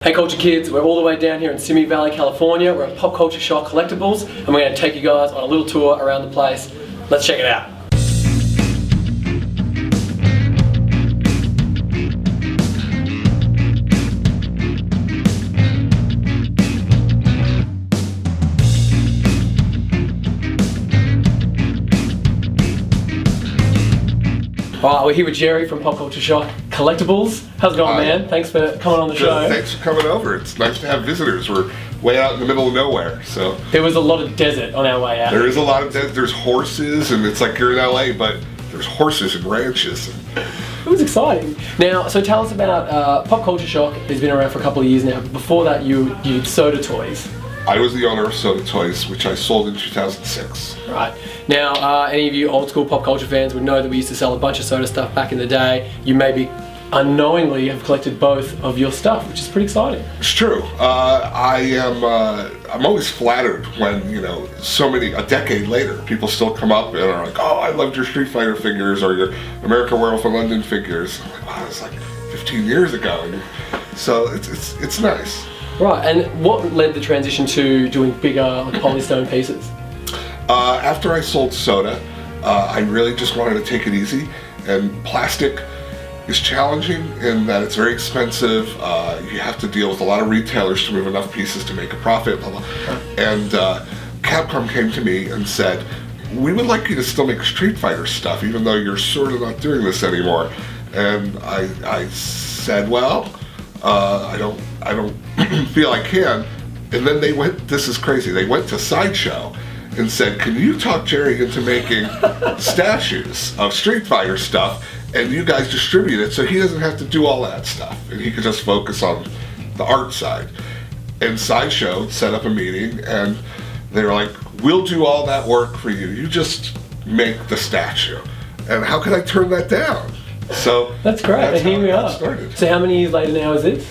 Hey Culture Kids, we're all the way down here in Simi Valley, California. We're at Pop Culture Shock Collectibles and we're going to take you guys on a little tour around the place. Let's check it out. Alright, we're here with Jerry from Pop Culture Shock Collectibles. How's it going, man? Thanks for coming on the show. Thanks for coming over. It's nice to have visitors. We're way out in the middle of nowhere, so. There was a lot of desert on our way out. There is a lot of desert. There's horses, and it's like you're in LA, but there's horses and ranches. It was exciting. Now, so tell us about Pop Culture Shock. Has been around for a couple of years now. Before that, you did Soda Toys. I was the owner of Soda Toys, which I sold in 2006. Right. Now, any of you old school pop culture fans would know that we used to sell a bunch of soda stuff back in the day. You maybe unknowingly have collected both of your stuff, which is pretty exciting. It's true. I'm always flattered when, a decade later, people still come up and are like, oh, I loved your Street Fighter figures or your American Werewolf in London figures. I'm like, wow, it's like 15 years ago. And so it's nice. Right, and what led the transition to doing bigger polystone pieces? After I sold Soda, I really just wanted to take it easy, and plastic is challenging in that it's very expensive. You have to deal with a lot of retailers to move enough pieces to make a profit, blah, blah. And Capcom came to me and said, we would like you to still make Street Fighter stuff, even though you're sort of not doing this anymore. And I said, well, I don't feel I can. And then they went, this is crazy, they went to Sideshow and said, can you talk Jerry into making statues of Street Fighter stuff and you guys distribute it so he doesn't have to do all that stuff and he could just focus on the art side. And Sideshow set up a meeting and they were like, we'll do all that work for you, you just make the statue. And how could I turn that down? So that's great, and here we are. Started. So how many years later now is it?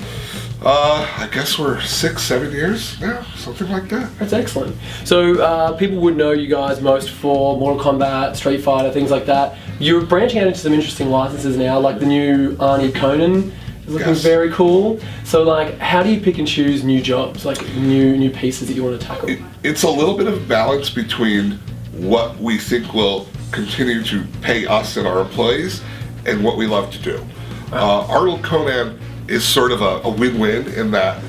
I guess we're 6-7 years now, something like that. That's excellent. So people would know you guys most for Mortal Kombat, Street Fighter, things like that. You're branching out into some interesting licenses now, like the new Arnie Conan is looking very cool. So like, how do you pick and choose new jobs, like new pieces that you want to tackle? It's a little bit of balance between what we think will continue to pay us and our employees and what we love to do. Arnold Conan is sort of a win-win in that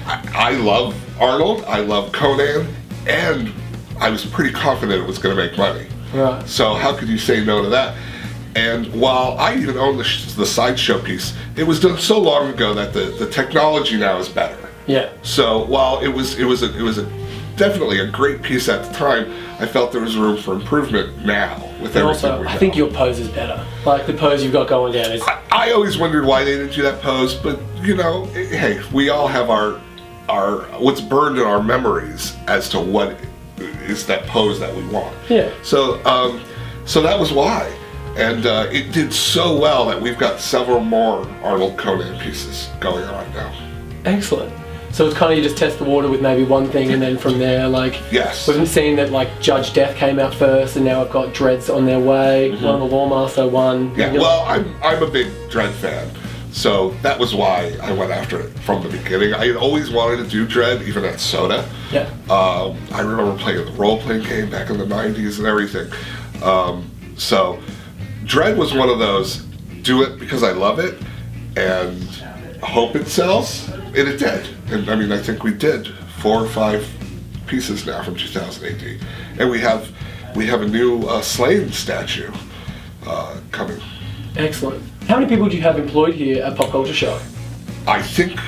I love Arnold, I love Conan, and I was pretty confident it was going to make money. Right. So how could you say no to that? And while I even own the Sideshow piece, it was done so long ago that the technology now is better. Yeah. So while it was definitely a great piece at the time, I felt there was room for improvement now with everything also, we know. I think your pose is better. Like the pose you've got going down is... I always wondered why they didn't do that pose, but hey, we all have our what's burned in our memories as to what is that pose that we want. Yeah. So that was why. And it did so well that we've got several more Arnold Conan pieces going on now. Excellent. So it's kind of you just test the water with maybe one thing and then from there, like... Yes. We've been seeing that like Judge Death came out first and now I've got Dreads on their way. Mm-hmm. One on the Lawmaster, one... Yeah, well, I'm a big Dread fan. So that was why I went after it from the beginning. I had always wanted to do Dread, even at Soda. Yeah. I remember playing the role-playing game back in the 90s and everything. So Dread was one of those, do it because I love it and hope it sells, and it did. And I mean, I think we did 4 or 5 pieces now from 2018. And we have a new Slain statue coming. Excellent. How many people do you have employed here at Pop Culture Shock? I think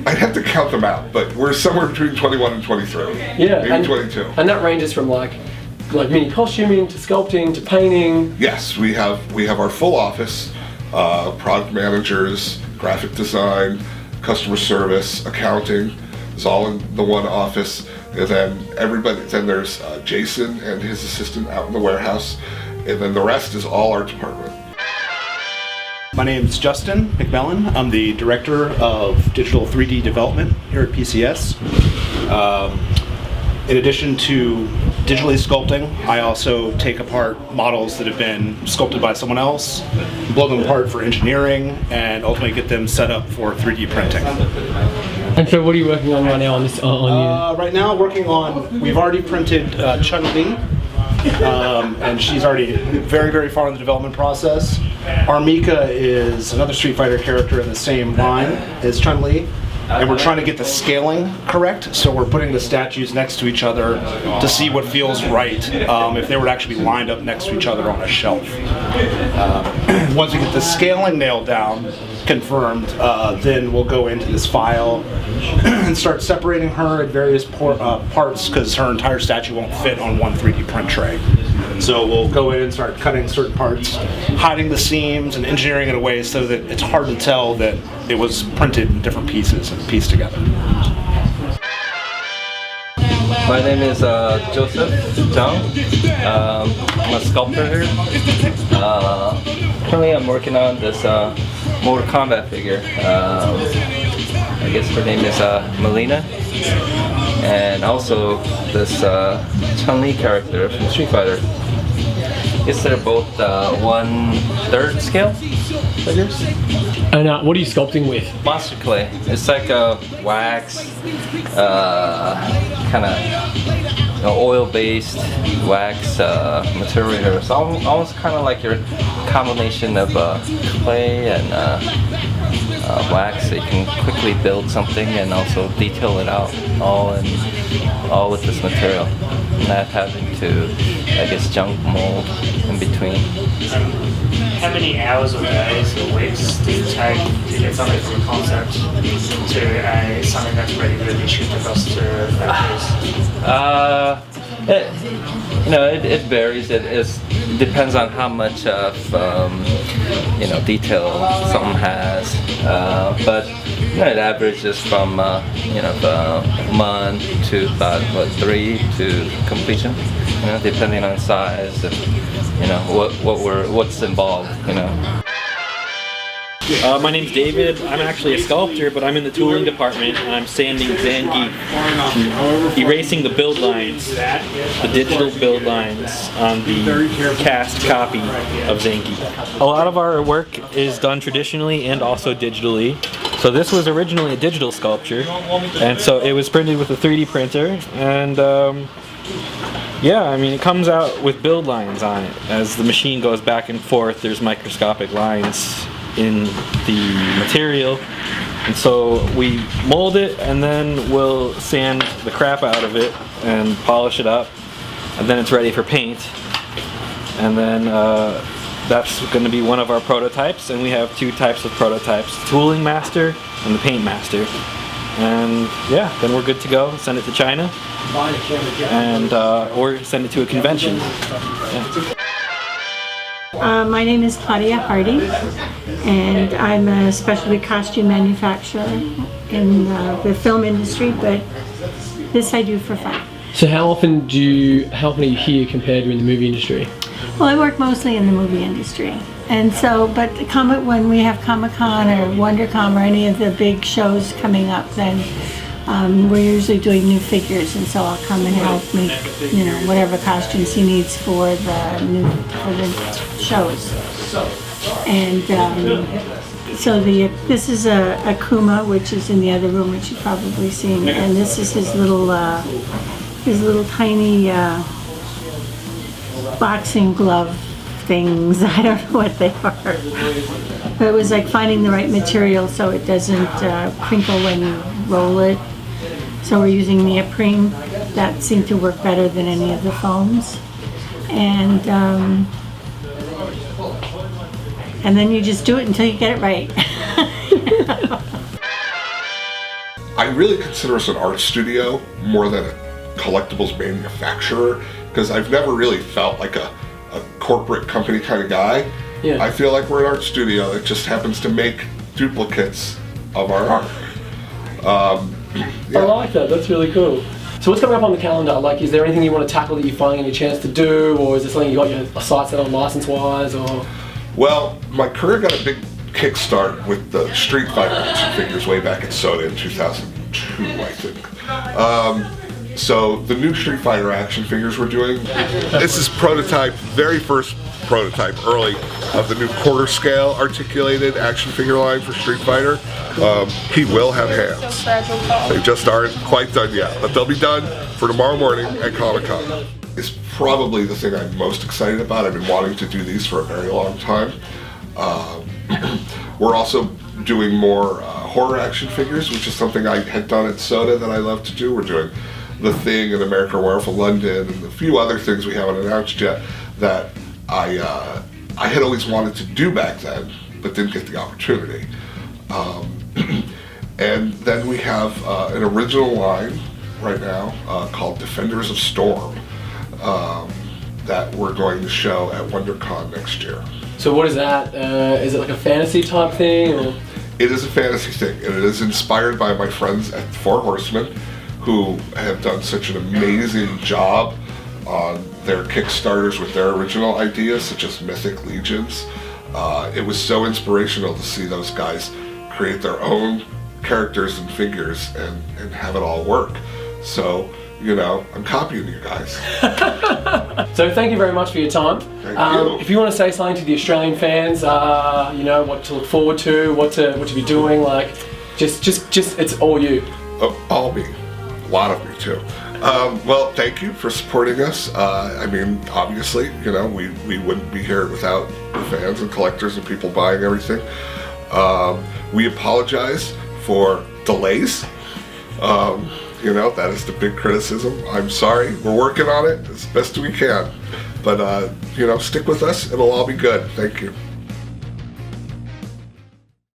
I'd have to count them out, but we're somewhere between 21 and 23. Yeah, maybe 22. And that ranges from like mini costuming to sculpting to painting. Yes, we have our full office, product managers, graphic design, customer service, accounting. It's all in the one office. And then there's Jason and his assistant out in the warehouse. And then the rest is all our department. My name is Justin McMillan. I'm the Director of Digital 3D Development here at PCS. In addition to digitally sculpting. I also take apart models that have been sculpted by someone else, blow them apart for engineering, and ultimately get them set up for 3D printing. And so what are you working on right now on this? Right now, working on, we've already printed Chun-Li, and she's already very, very far in the development process. Armika is another Street Fighter character in the same line as Chun-Li, and we're trying to get the scaling correct, so we're putting the statues next to each other to see what feels right if they were to actually be lined up next to each other on a shelf. Once we get the scaling nailed down, confirmed, then we'll go into this file and start separating her at various parts, because her entire statue won't fit on one 3D print tray. So we'll go in and start cutting certain parts, hiding the seams and engineering it away so that it's hard to tell that it was printed in different pieces and pieced together. My name is Joseph Zhang. I'm a sculptor here. Currently I'm working on this Mortal Kombat figure. I guess her name is Melina. And also this Chun-Li character from Street Fighter. I guess they're both 1/3 scale figures. And what are you sculpting with? Monster clay. It's like a wax, kind of oil-based wax material. So almost kind of like your combination of clay and wax. So you can quickly build something and also detail it out all with this material, not having to, I guess, junk mold in between. How many hours or days or weeks do you take to get something from a concept to something that's ready to be shipped across to factories? It varies. It depends on how much of detail something has. But it averages from a month to about 3 to completion. Depending on size and what's involved. My name's David. I'm actually a sculptor, but I'm in the tooling department, and I'm sanding Zangief, erasing the build lines, the digital build lines on the cast copy of Zangief. A lot of our work is done traditionally and also digitally. So this was originally a digital sculpture, and so it was printed with a 3D printer, and it comes out with build lines on it. As the machine goes back and forth, there's microscopic lines in the material, and so we mold it and then we'll sand the crap out of it and polish it up, and then it's ready for paint, and then that's going to be one of our prototypes, and we have 2 types of prototypes, tooling master and the paint master, and then we're good to go. Send it to China and or send it to a convention. My name is Claudia Hardy, and I'm a specialty costume manufacturer in the film industry, but this I do for fun. So how often are you here compared to in the movie industry? Well, I work mostly in the movie industry, and so, but when we have Comic-Con or WonderCon or any of the big shows coming up, then we're usually doing new figures, and so I'll come and help make, whatever costumes he needs for the shows. And so this is a Akuma, which is in the other room, which you've probably seen, and this is his little tiny boxing glove things. I don't know what they are. But it was like finding the right material so it doesn't crinkle when you roll it. So we're using neoprene. That seemed to work better than any of the foams. And then you just do it until you get it right. I really consider us an art studio more than a collectibles manufacturer, because I've never really felt like a corporate company kind of guy. Yeah. I feel like we're an art studio that just happens to make duplicates of our art. I like that. That's really cool. So what's coming up on the calendar? Like, is there anything you want to tackle that you're finding any chance to do, or is there something you got your sights set on license-wise, or? Well, my career got a big kickstart with the Street Fighter action figures way back at Soda in 2002, I think. So the new Street Fighter action figures we're doing, this is prototype, very first prototype, early, of the new quarter scale articulated action figure line for Street Fighter. He will have hands. They just aren't quite done yet, but they'll be done for tomorrow morning at Comic-Con. It's probably the thing I'm most excited about. I've been wanting to do these for a very long time. We're also doing more horror action figures, which is something I had done at Soda that I love to do. We're doing The Thing and American Werewolf in London and a few other things we haven't announced yet that I had always wanted to do back then, but didn't get the opportunity. And then we have an original line right now called Defenders of Storm that we're going to show at WonderCon next year. So what is that? Is it like a fantasy type thing? Or? It is a fantasy thing, and it is inspired by my friends at Four Horsemen, who have done such an amazing job on their Kickstarters with their original ideas, such as Mythic Legions. It was so inspirational to see those guys create their own characters and figures and have it all work. So, you know, I'm copying you guys. So thank you very much for your time. Thank you. If you want to say something to the Australian fans, you know, what to look forward to, what to be doing, like, just it's all you. Oh, all me. A lot of me too. Well, thank you for supporting us. I mean, obviously, you know, we wouldn't be here without the fans and collectors and people buying everything. We apologize for delays. You know, that is the big criticism. I'm sorry. We're working on it as best we can. But, you know, stick with us. It'll all be good. Thank you.